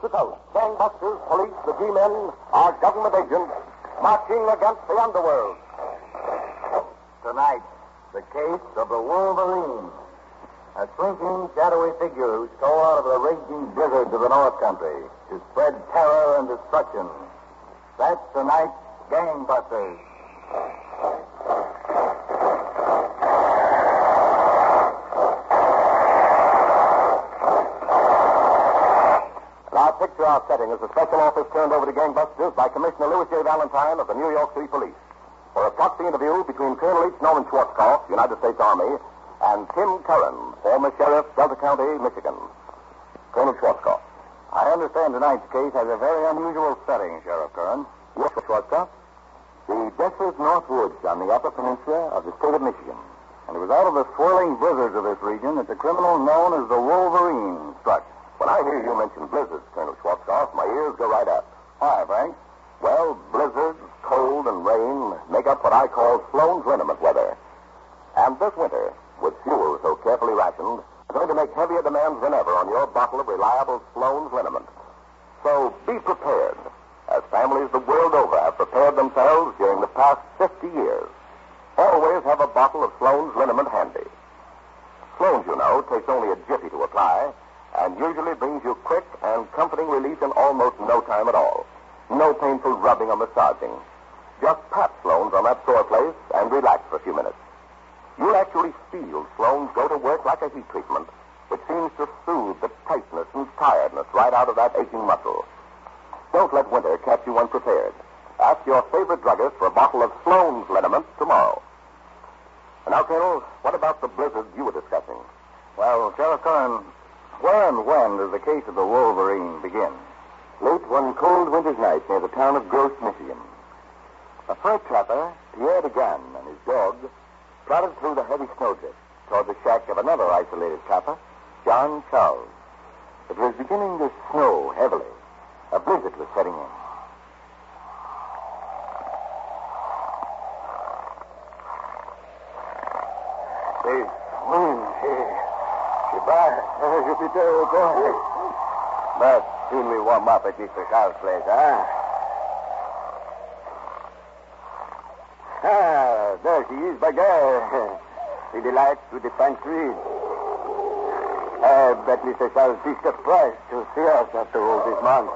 to coast, gangbusters, police, the G-men are government agents marching against the underworld. Tonight, the case of the Wolverine. A shrinking, shadowy figure who stole out of the raging blizzards of the North Country to spread terror and destruction. That's tonight's Gangbusters. Our picture, our setting, is a special office turned over to Gangbusters by Commissioner Louis J. Valentine of the New York City Police for a proxy interview between Colonel H. Norman Schwarzkopf, United States Army, and Tim Curran, former sheriff, Delta County, Michigan. Colonel Schwarzkopf. I understand tonight's case has a very unusual setting, Sheriff Curran. Yes, Schwarzkopf. The desolate North Woods on the Upper Peninsula of the state of Michigan. And it was out of the swirling blizzards of this region that the criminal known as the Wolverine struck. When I hear you mention blizzards, Colonel Schwarzkopf, my ears go right up. Why, Frank? Well, blizzards, cold, and rain make up what I call Sloan's liniment weather. And this winter, with fuel so carefully rationed, is going to make heavier demands than ever on your bottle of reliable Sloan's liniment. So be prepared, as families the world over have prepared themselves during the past 50 years. Always have a bottle of Sloan's liniment handy. Sloan's, you know, takes only a jiffy to apply, and usually brings you quick and comforting relief in almost no time at all. No painful rubbing or massaging. Just pat Sloan's on that sore place and relax for a few minutes. You'll actually feel Sloan's go to work like a heat treatment, which seems to soothe the tightness and tiredness right out of that aching muscle. Don't let winter catch you unprepared. Ask your favorite druggist for a bottle of Sloan's liniment tomorrow. And now, Colonel, what about the blizzard you were discussing? Well, Sheriff Curran, where and when does the case of the Wolverine begin? Late one cold winter's night near the town of Gross, Michigan. A fur trapper, Pierre DeGan, and his dog plodded through the heavy snowdrift toward the shack of another isolated trapper, John Charles. It was beginning to snow heavily. A blizzard was setting in. Hey, wind, but soon we warm up at Mr. Charles' place, huh? Ah, there she is, Bagay. The delight with the fine street. I bet Mr. Charles is surprised to see us after all this month.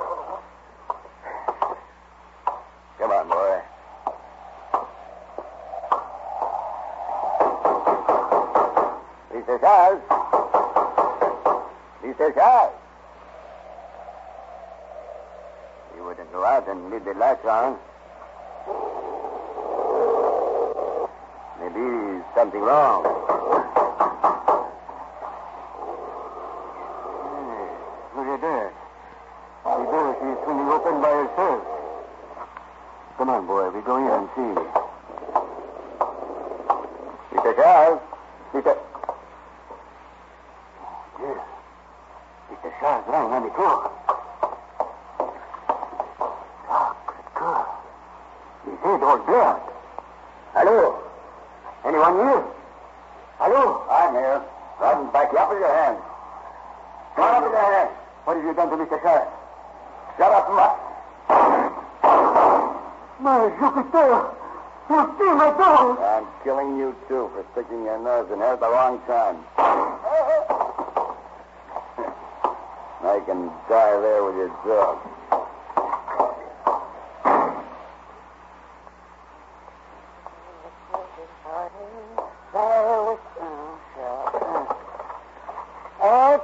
Come on, boy. Mr. Charles. Mr. Charles. You wouldn't go out and leave the lights on. Maybe something wrong. Hey, look at that. The door she's swinging open by herself. Come on, boy. We go in and see. Mr. Charles. Mr. Yes. Mr. Charles lying on the floor. Ah, good girl. His head all blood. Hello? Anyone here? Hello? I'm here. Run back up with your hands. Come up with your hands. What have you done to Mr. Charles? Shut up, Mutt. My Jupiter! You steal my dog! I'm killing you, too, for sticking your nose in here at the wrong time. I can die there with your dog.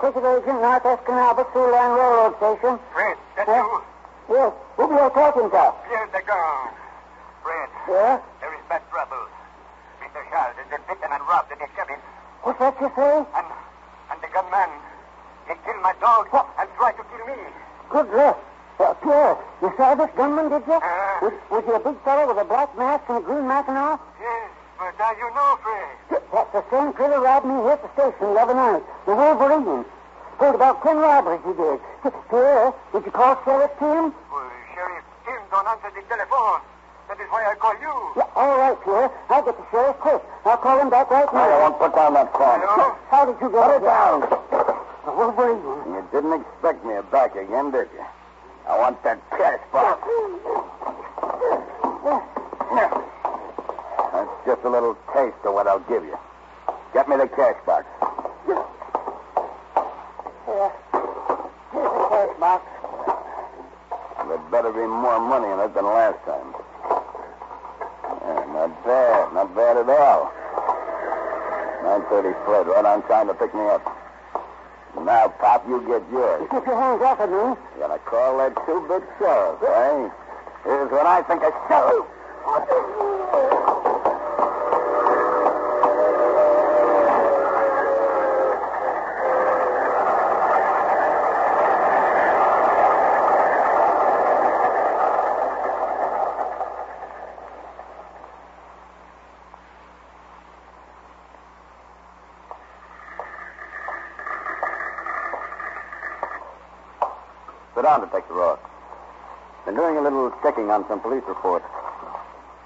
Ticket agent, Northwest Canal, Through Line Railroad Station. Fred, that's you? Yes. Who be you talking to? Pierre DeGan. Fred. Yeah? There is bad trouble. Mr. Charles has been beaten and robbed in his cabin. What's that you say? And the gunman, he killed my dog and tried to kill me. Good luck. Pierre, you saw this gunman, did you? Was he a big fellow with a black mask and a green mackinaw? Yes, but now you know, Fred. That's the same critter robbed me here at the station the other night. The Wolverine. Told about 10 robberies he did. Pierre, did you call Sheriff Tim? Well, Sheriff Tim don't answer the telephone. That is why I call you. Yeah, all right, Pierre. I'll get the sheriff quick. I'll call him back right now. I won't put down that phone. Hello? How did you get Put it down. The Wolverine. You didn't expect me back again, did you? I want that cash box. That's just a little taste of what I'll give you. Get me the cash box. Here's the cash box. There better be more money in it than last time. Not bad. Not bad at all. 9:30 Fred, right on time to pick me up. Now, Pop, you get yours. Keep your hands off of me. You're going to call that two-bit sheriff, eh? Here's what I think of sheriff. Sit down, Detective Ross. Been doing a little checking on some police reports.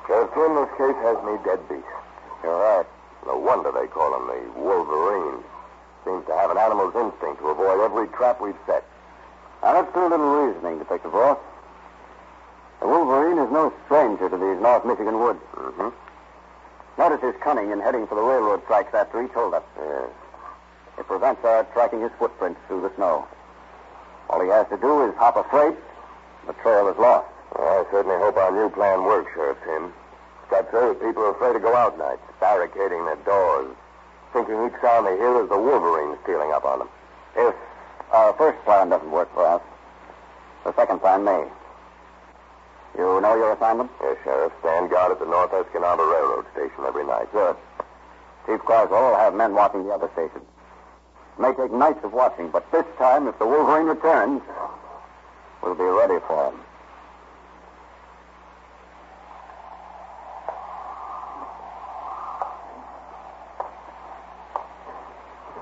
Sheriff Jim, this case has me dead beat. You're right. No wonder they call him the Wolverine. Seems to have an animal's instinct to avoid every trap we've set. Now, let's do a little reasoning, Detective Ross. The Wolverine is no stranger to these North Michigan woods. Mm-hmm. Notice his cunning in heading for the railroad tracks after each holdup. Yes. It prevents our tracking his footprints through the snow. All he has to do is hop a freight. The trail is lost. Well, I certainly hope our new plan works, Sheriff Tim. Got so that people are afraid to go out nights, barricading their doors, thinking each sound they hear is the Wolverine stealing up on them. If our first plan doesn't work for us, the second plan may. You know your assignment? Yes, Sheriff. Stand guard at the North Escanaba Railroad Station every night. Good. Chief Carswell will have men watching the other stations. It may take nights of watching, but this time, if the Wolverine returns, we'll be ready for him.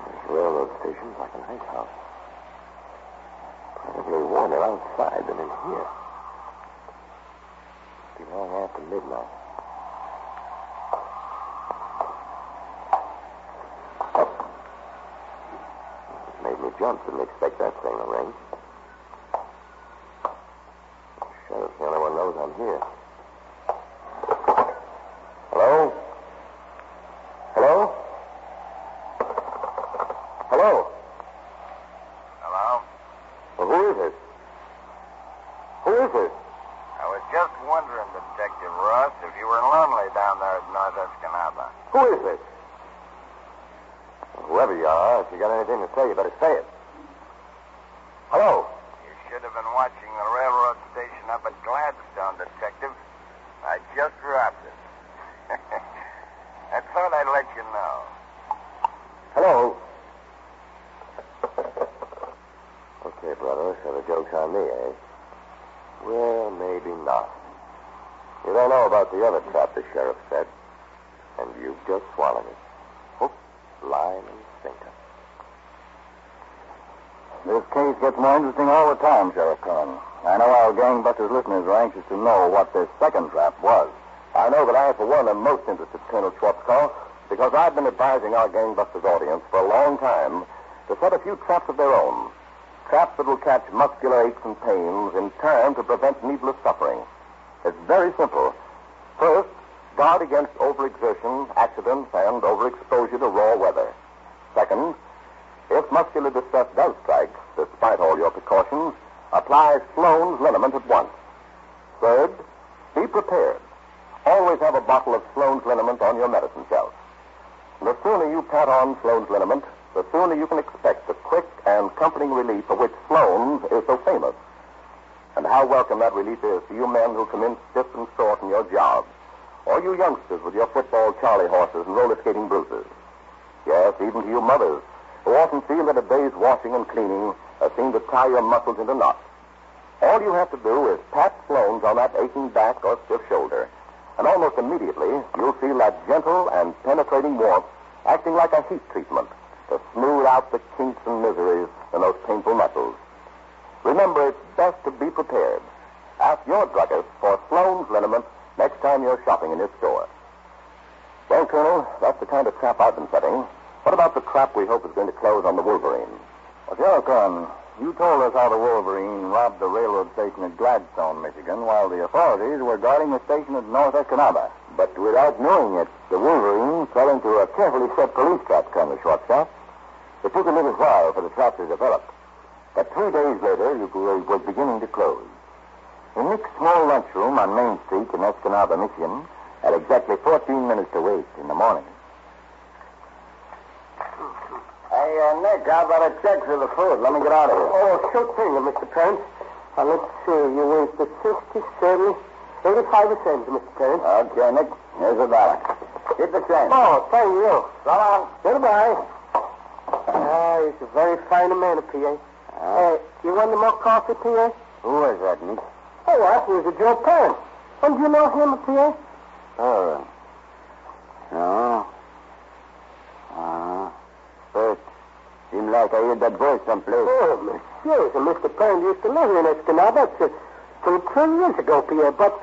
This railroad station's like an ice house. Probably warmer outside than in here. Be long after midnight. Made me jump. Didn't expect that thing to ring. Sheriff's the only one knows I'm here. Hello? Hello? Hello? Hello? Well, who is it? Who is it? I was just wondering, Detective Ross, if you were lonely down there at North Escanaba. Who is it? Well, whoever you are, if you got anything to say, you better say it. Hello? You should have been watching the railroad station up at Gladstone, Detective. I just dropped it. I thought I'd let you know. Hello? Okay, brother, so the joke's on me, eh? Well, maybe not. You don't know about the other trap the sheriff set, and you've just swallowed it. Hook, line, and sinker. This case gets more interesting all the time, Sheriff Cohen. I know our gangbusters listeners are anxious to know what this second trap was. I know that I, for one, am most interested, Colonel Schwarzkopf, because I've been advising our gangbusters audience for a long time to set a few traps of their own. Traps that will catch muscular aches and pains in time to prevent needless suffering. It's very simple. First, guard against overexertion, accidents, and overexposure to raw weather. Second, if muscular distress does strike, despite all your precautions, apply Sloan's liniment at once. Third, be prepared. Always have a bottle of Sloan's liniment on your medicine shelf. The sooner you pat on Sloan's liniment, the sooner you can expect the quick and comforting relief for which Sloan's is so famous. And how welcome that relief is to you men who come in stiff and short in your jobs, or you youngsters with your football Charlie horses and roller skating bruises. Yes, even to you mothers, who often feel that a day's washing and cleaning has seemed to tie your muscles into knots. All you have to do is pat Sloan's on that aching back or stiff shoulder, and almost immediately you'll feel that gentle and penetrating warmth acting like a heat treatment to smooth out the kinks and miseries in those painful muscles. Remember, it's best to be prepared. Ask your druggist for Sloan's liniment next time you're shopping in his store. Well, Colonel, that's the kind of trap I've been setting. What about the trap we hope is going to close on the Wolverine? Well, Sheriff Cohen, You told us how the Wolverine robbed the railroad station at Gladstone, Michigan, while the authorities were guarding the station at North Escanaba. But without knowing it, the Wolverine fell into a carefully set police trap, Colonel Schwarzkopf. It took a little while for the trap to develop. But 3 days later, it was beginning to close. In Nick's small lunchroom on Main Street in Escanaba, Michigan, at exactly 14 minutes to 8 in the morning. Hey, Nick, how about a check for the food? Let me get out of here. Oh, sure thing, Mr. Parent. Let's see. You waste the 60, 70, 85 cents, Mr. Parent. Okay, Nick. Here's the dollar. Keep the change. Oh, thank you. So long. Goodbye. He's a very fine man, P.A. You want any more coffee, P.A.? Who is that, Nick? Oh, what? He's a Joe Parent. Don't you know him, P.A.? Oh. No. But seemed like I heard that voice someplace. Oh, monsieur. Mr. Parent used to live here in Escanaba till 3 years ago, P.A., but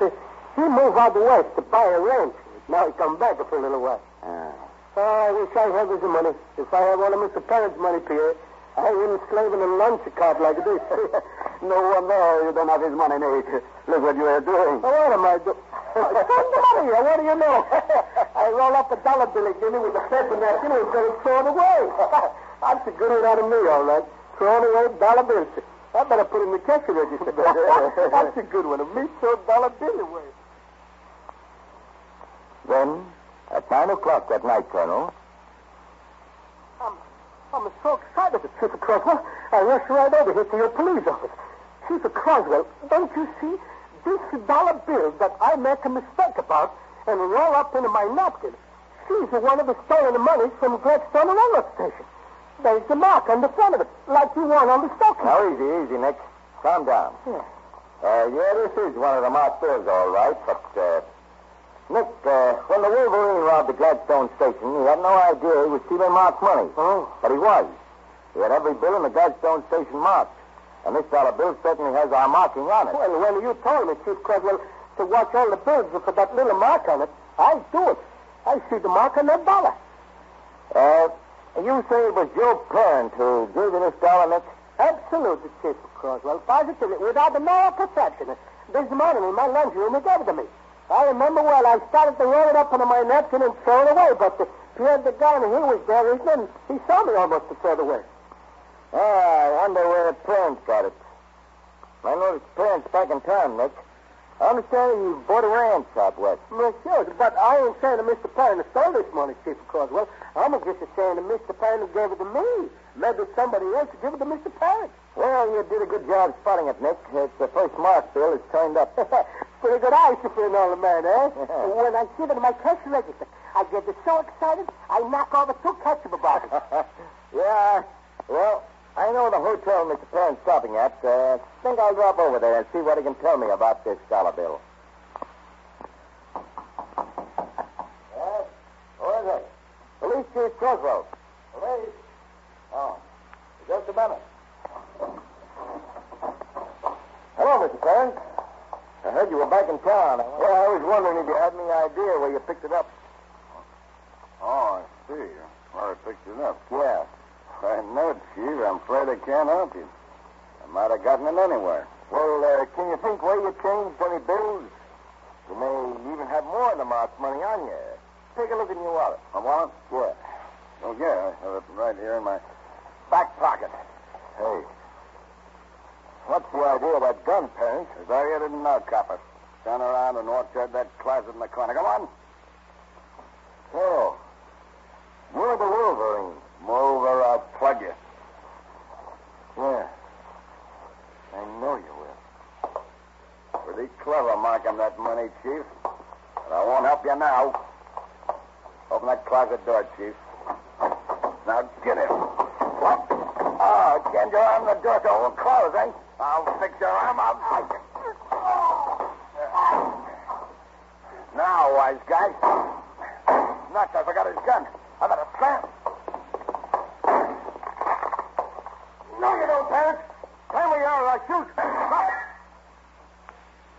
he moved out west to buy a ranch. Now he come back for a little while. I wish I had his money. If I had one of Mr. Parent's money, Pierre, I wouldn't slave in a lunch cart like this. No wonder you don't have his money, Nick. Look what you are doing. Oh, what am I doing? Somebody, what do you know? I roll up a dollar bill and give me with a paper napkin and then throw it away. That's a good one out of me, all right. Throwing away dollar bills. I better put in the cash register. That's a good one. Me throw dollar bill away. Then, at 9 o'clock that night, Colonel. I'm so excited, Chief Croswell. I rushed right over here to your police office. Chief Croswell, don't you see? This dollar bill that I made a mistake about and roll up into my napkin, she's one of the stolen money from Gladstone Railroad Station. There's the mark on the front of it, like you want on the stocking. Now, easy, Nick. Calm down. Yeah. This is one of the marked bills, all right, but, Nick, when the Wolverine robbed the Gladstone station, he had no idea he was stealing marked money. Oh. But he was. He had every bill in the Gladstone station marked. And this dollar bill certainly has our marking on it. Well, when you told me, Chief Croswell, to watch all the bills for that little mark on it, I do it. I see the mark on that dollar. You say it was your parent who gave you this dollar, Nick? Absolutely, Chief Croswell. Positively, without no perception. This morning in my lunchroom, he gave it to me. I remember well, I started to roll it up under my napkin and throw it away, but Pierre the gun, he was there, and he saw me almost to throw it away. I wonder where parents got it. I noticed parents back in town, Nick. I understand you bought a ranch out west. Monsieur, but I ain't saying that Mr. Parent stole this money, Chief Croswell. I'm just saying that Mr. Parent gave it to me. Maybe somebody else give it to Mr. Parent. Well, you did a good job spotting it, Nick. It's the first mark bill that's turned up. Pretty good eyes for an old man, eh? When I see it in my cash register, I get so excited, I knock over 2 ketchup bottles. Yeah, well, I know the hotel Mr. Parent's stopping at. Think I'll drop over there and see what he can tell me about this dollar bill. Yes? Who is it? Police Chief Croswell. Police? Oh, just a minute. Hello, Mr. Parent. I heard you were back in town. I was wondering if you had any idea where you picked it up. Oh, I see. Where I picked it up. Yeah. No, Chief. I'm afraid I can't help you. I might have gotten it anywhere. Well, can you think where you changed any bills? You may even have more of the marked money on you. Take a look in your wallet. My wallet? Yeah. Oh, yeah. I have it right here in my back pocket. Hey. What's the idea of that gun, Parent? As I didn't know, copper. Turn around and watch out that closet in the corner. Come on. Oh. You're the Wolverine. Move or I'll plug you. Yeah. I know you will. Pretty clever marking that money, Chief. But I won't help you now. Open that closet door, Chief. Now get in. What? Oh, can't your arm the door so it won't close, eh? I'll fix your arm. I'll break it. Now, wise guy. Nuts, I forgot his gun. I better slam. No, you don't, Parent. Tell me or I'll shoot.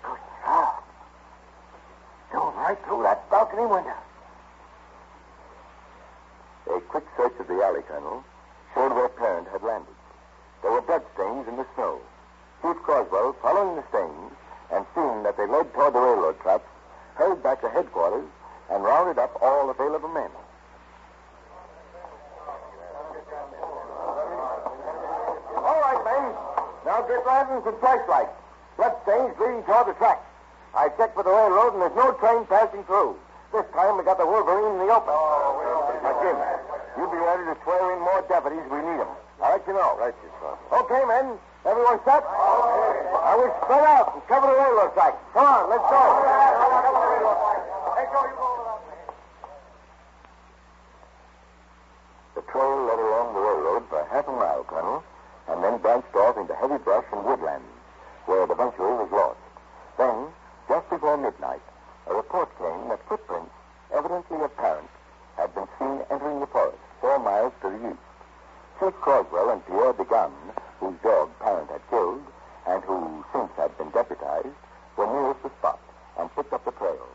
Good job. Going right through that balcony window. A quick search of the alley, Colonel, showed where Parent had landed. There were bloodstains following the stains and seeing that they led toward the railroad tracks, hurried back to headquarters and rounded up all available men. All right, men. Now get lanterns and flashlights. Bloodstains leading toward the tracks. I checked for the railroad, and there's no train passing through. This time we got the Wolverine in the open. Now, Jim, you be ready to swear in more deputies. We need them. I'll let you know. Right, Chief Croswell. Okay, men. Everyone set? Now we spread out and cover the railroad tracks. Come on, let's go. The trail led along the railroad for half a mile, Colonel, and then branched off into heavy brush and woodland, where it eventually was lost. Then, just before midnight, a report came that footprints, evidently of parents, had been seen entering the forest 4 miles to the east. Chief Croswell and Pierre Degan, whose dog Parent had killed, and who since had been deputized, were nearest the spot and picked up the trail.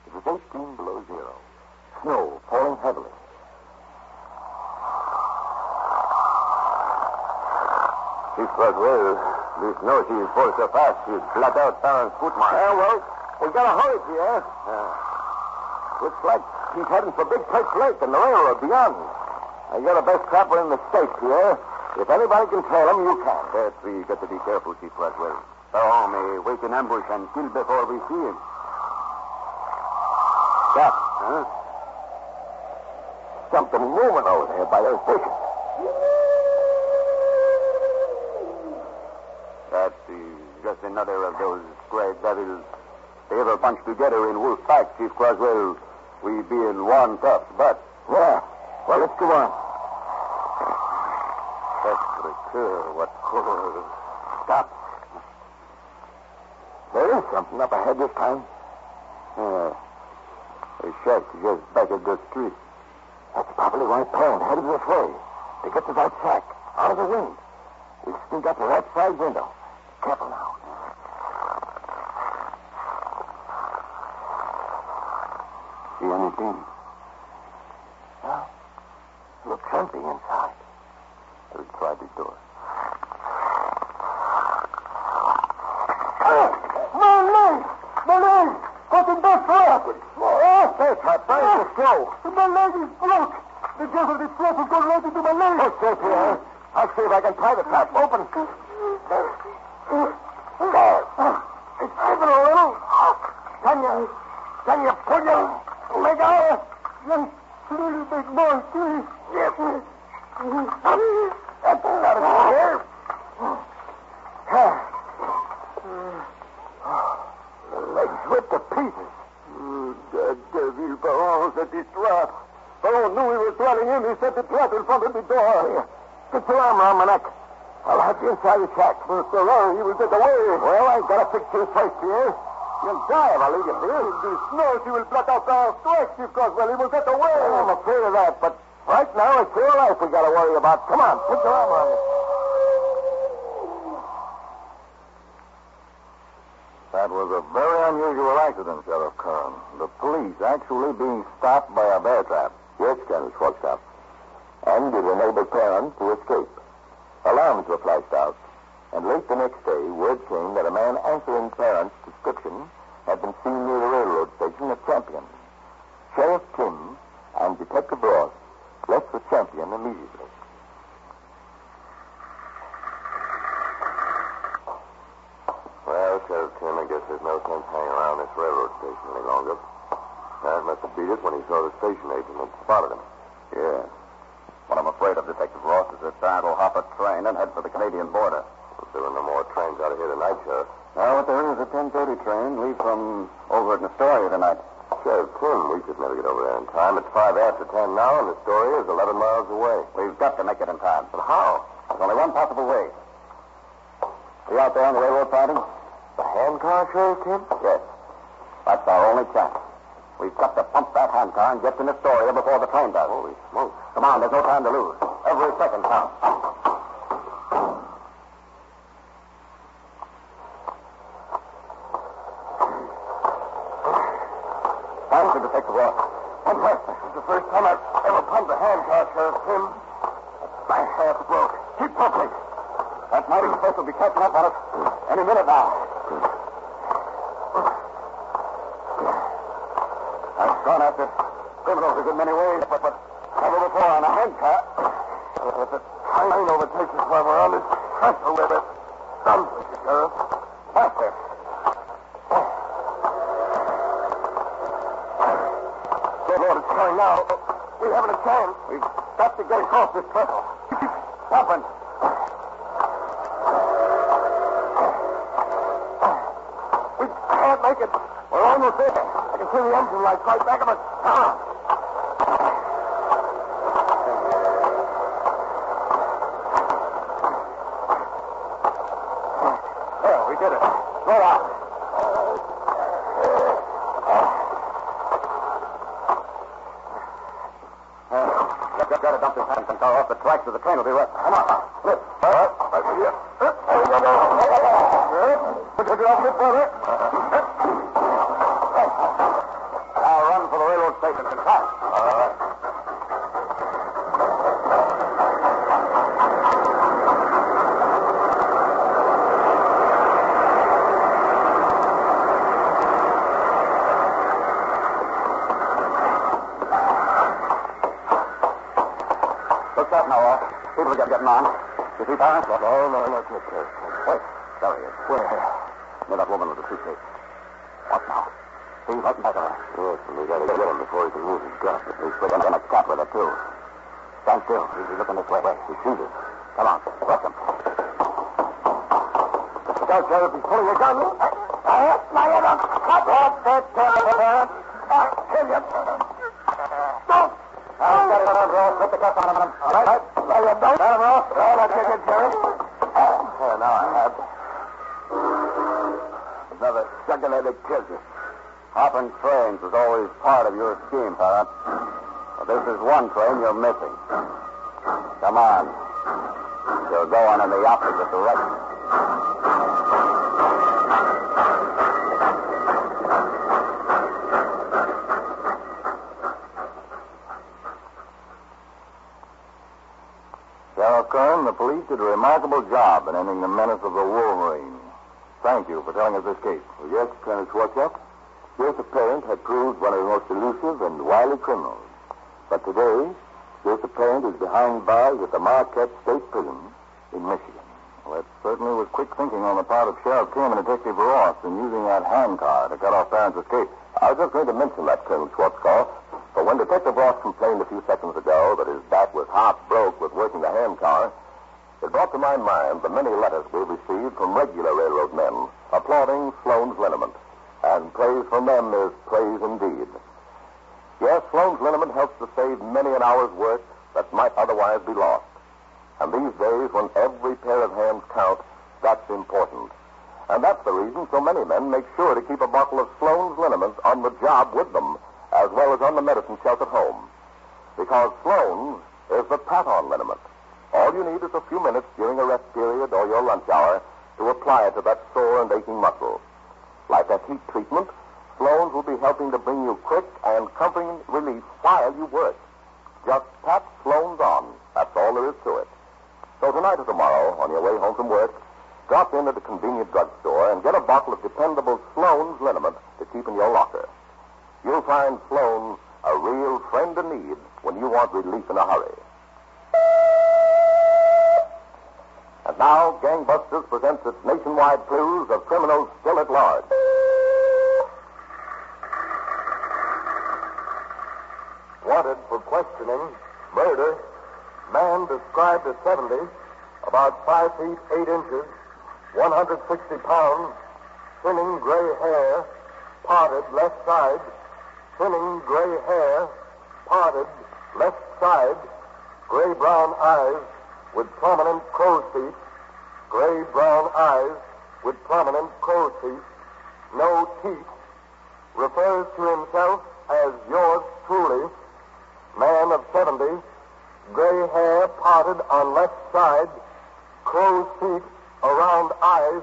It was 18 below zero. Snow falling heavily. Chief Croswell, this snow she is falling so fast, she'll blot out Parent's footmark. Well, we gotta hurry, Pierre. Looks like he's heading for Big Perch Lake and the railroad beyond. You're the best trapper in the state, Pierre. If anybody can trail him, you can. Yes, we got to be careful, Chief Croswell. So may wait in ambush and kill before we see him. Stop. Huh? Something moving over there by those bushes. That is just another of those square devils. They ever bunched together in wolf pack, Chief Croswell. We be in one tough but. Yeah. Well, let's go on. What color? Stop. There is something up ahead this time. Yeah. A shack just back of the street. That's probably why Parent headed this way. To get to that shack, out of the wind. We sneak up to that side window. Careful now. See anything? No. Looks empty inside. We'll try the door. My leg! What's in that flap? Oh, that's hot. Burn the snow. My leg is broke. The gas of the flap has gone right into my leg. Okay, Pierre. I'll see if I can pry the trap open. There. It's giving a little. Can you pull your leg out? Yes, little big boy, please. Yes. That's not a good here. The legs ripped to pieces. The devil Baron set this trap. Baron knew we were trailing him. He set the trap in front of the door. Get your arm around my neck. I'll have you inside the shack. Mr. Baron, he will get away. Well, I've got to fix you first, Pierre. You'll die if I leave you here. In the snow, she will blot out our strikes, Chief Croswell. He will get away. Well, I'm afraid of that, but right now it's your life we got to worry about. Come on, put your arm around me. That was a very unusual accident, Sheriff Kern. The police actually being stopped by a bear trap. Yes, Colonel Schwarzkopf. And it enabled Parent to escape. Alarms were flashed out, and late the next day, word came that a man answering Parent's description had been seen near the railroad station at Champion. Sheriff Kim and Detective Ross left for Champion immediately. Well, Sheriff Tim, I guess there's no sense hanging around this railroad station any longer. Dad must have beat us when he saw the station agent and spotted him. Yeah. What I'm afraid of, Detective Ross, is that Parent will hop a train and head for the Canadian border. If there are no more trains out of here tonight, Sheriff. Now, what there is a 10:30 train leave from over at Astoria tonight. Sheriff Tim, we should never get over there in time. It's 5 after 10 now, and Astoria is 11 miles away. We've got to make it in time. But how? There's only one possible way. Are you out there on the railroad siding? The handcar, Sheriff Tim? Yes. That's our only chance. We've got to pump that handcar and get to Astoria before the train does. Holy smoke. Come on, there's no time to lose. Every second counts. Thank you, Detective Ross. And what? This is the first time I've ever pumped a handcar, Sheriff Tim. My half broke. Keep pumping. That mighty force will be catching up on us. Any minute now. I've gone after criminals a good many ways, but never before on a handcar. If the train overtakes us while we're on this trestle, we're done for you, Sheriff. Faster. Good Lord, it's going now. We haven't a chance. We've got to get across this trestle. Keep stopping. We can't make it. We're almost there. I can see the engine lights right back of us. Come on. There, we did it. Slow down. Got to dump this Hanson car off the tracks or the train will be wrecked. Come on. Lift. Right here. There we go. Put it off a bit further. Now run for the railroad station and fast. All right. What's that now, Ross? People are getting on. You see, Parent? No, not in the case. Wait. There he is. Where? Near that woman with the suitcase. What now? He's right in back of her. Yes, and we got to get him before he can use his gun. He's sitting in a cat with her, too. Stand still. He's looking this way. He sees us. Come on. Rush him. Go, Sheriff. He's pulling a gun. Now you don't stop that, Parent. I'll kill you. Don't. I'll get it on, Ross. Put the cuff on him. All right. There you go. Down, Ross. All right, take it, Sheriff. Now I have. Another second-handed kills you. Hopping trains was always part of your scheme, Parent. But this is one train you're missing. Come on. You're going in the opposite direction. Sheriff Kern, the police did a remarkable job in ending the menace of the Wolverine. Thank you for telling us this case. Well, yes, Colonel Schwarzkopf. Joseph Parent had proved one of the most elusive and wily criminals. But today, Joseph Parent is behind bars at the Marquette State Prison in Michigan. Well, that certainly was quick thinking on the part of Sheriff Kim and Detective Ross in using that handcar to cut off Parent's escape. I was just going to mention that, Colonel Schwarzkopf. But when Detective Ross complained a few seconds ago that his back was half broke with working the handcar, it brought to my mind the many letters we've received from regular railroad men applauding Sloan's liniment. And praise from them is praise indeed. Yes, Sloan's liniment helps to save many an hour's work that might otherwise be lost. And these days, when every pair of hands count, that's important. And that's the reason so many men make sure to keep a bottle of Sloan's liniment on the job with them, as well as on the medicine shelf at home. Because Sloan's is the pat-on liniment. All you need is a few minutes during a rest period or your lunch hour to apply it to that sore and aching muscle. Like a heat treatment, Sloan's will be helping to bring you quick and comforting relief while you work. Just pat Sloan's on. That's all there is to it. So tonight or tomorrow, on your way home from work, drop in at a convenient drugstore and get a bottle of dependable Sloan's liniment to keep in your locker. You'll find Sloan's a real friend in need when you want relief in a hurry. And now, Gangbusters presents its nationwide clues of criminals still at large. Wanted for questioning, murder, man described as 70, about 5 feet 8 inches, 160 pounds, thinning gray hair, parted left side, thinning gray hair, parted left side, gray-brown eyes with prominent crow's feet, gray-brown eyes with prominent crow's feet, no teeth, refers to himself as yours truly, man of 70, gray hair parted on left side, crow's feet around eyes,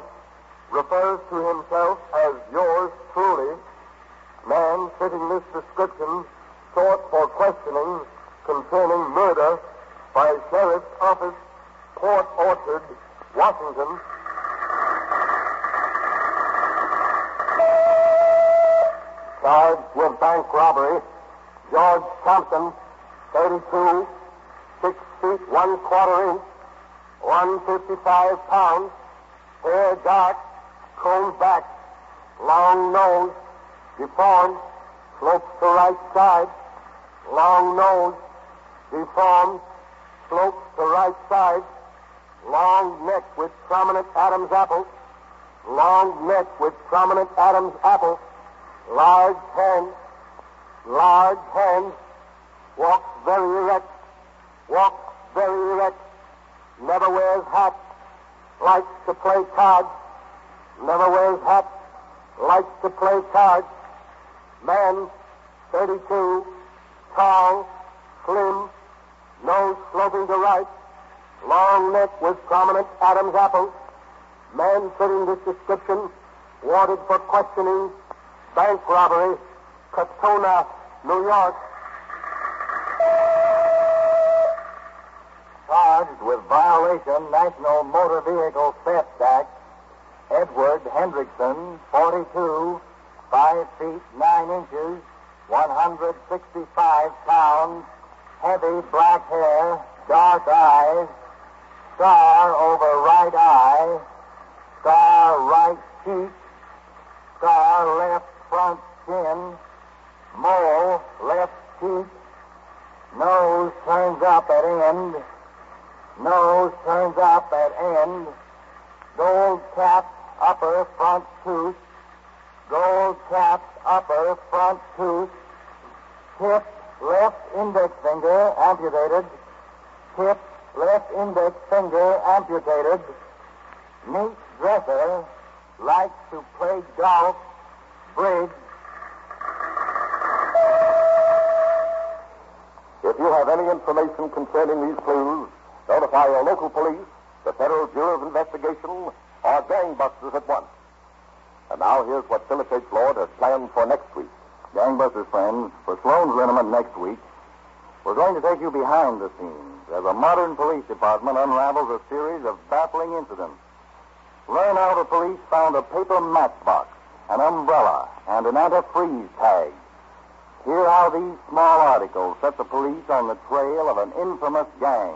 refers to himself as yours truly, man fitting this description, sought for questioning concerning murder by Sheriff's Office, Port Orchard, Washington. Charged with bank robbery, George Thompson, 32, 6 feet 1/4 inch, 155 pounds, hair dark, combed back, long nose, deformed, slopes to right side, long nose, deformed, slopes to right side, long neck with prominent Adam's apple, long neck with prominent Adam's apple, large hands, walks very erect, never wears hat, likes to play cards, man, 32, tall, slim, nose sloping to right, long neck with prominent Adam's apple, man fitting this description, wanted for questioning, bank robbery, Katona, New York. Charged with violation National Motor Vehicle Theft Act, Edward Hendrickson, 42, 5 feet 9 inches, 165 pounds, heavy black hair, dark eyes, scar over right eye, scar right cheek, scar left front chin, mole left cheek, nose turns up at end, gold capped upper front tooth, tip left index finger amputated, neat dresser, likes to play golf, bridge. If you have any information concerning these clues, notify your local police, the Federal Bureau of Investigation, or gangbusters at once. And now here's what Philip H. Lord has planned for next week. Gangbusters, friends, for Sloan's Liniment next week, we're going to take you behind the scenes as a modern police department unravels a series of baffling incidents. Learn how the police found a paper matchbox, an umbrella, and an antifreeze tag. Hear how these small articles set the police on the trail of an infamous gang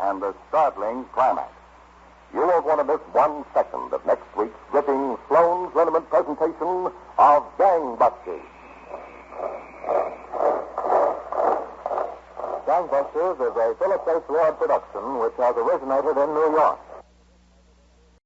and the startling climax. You won't want to miss 1 second of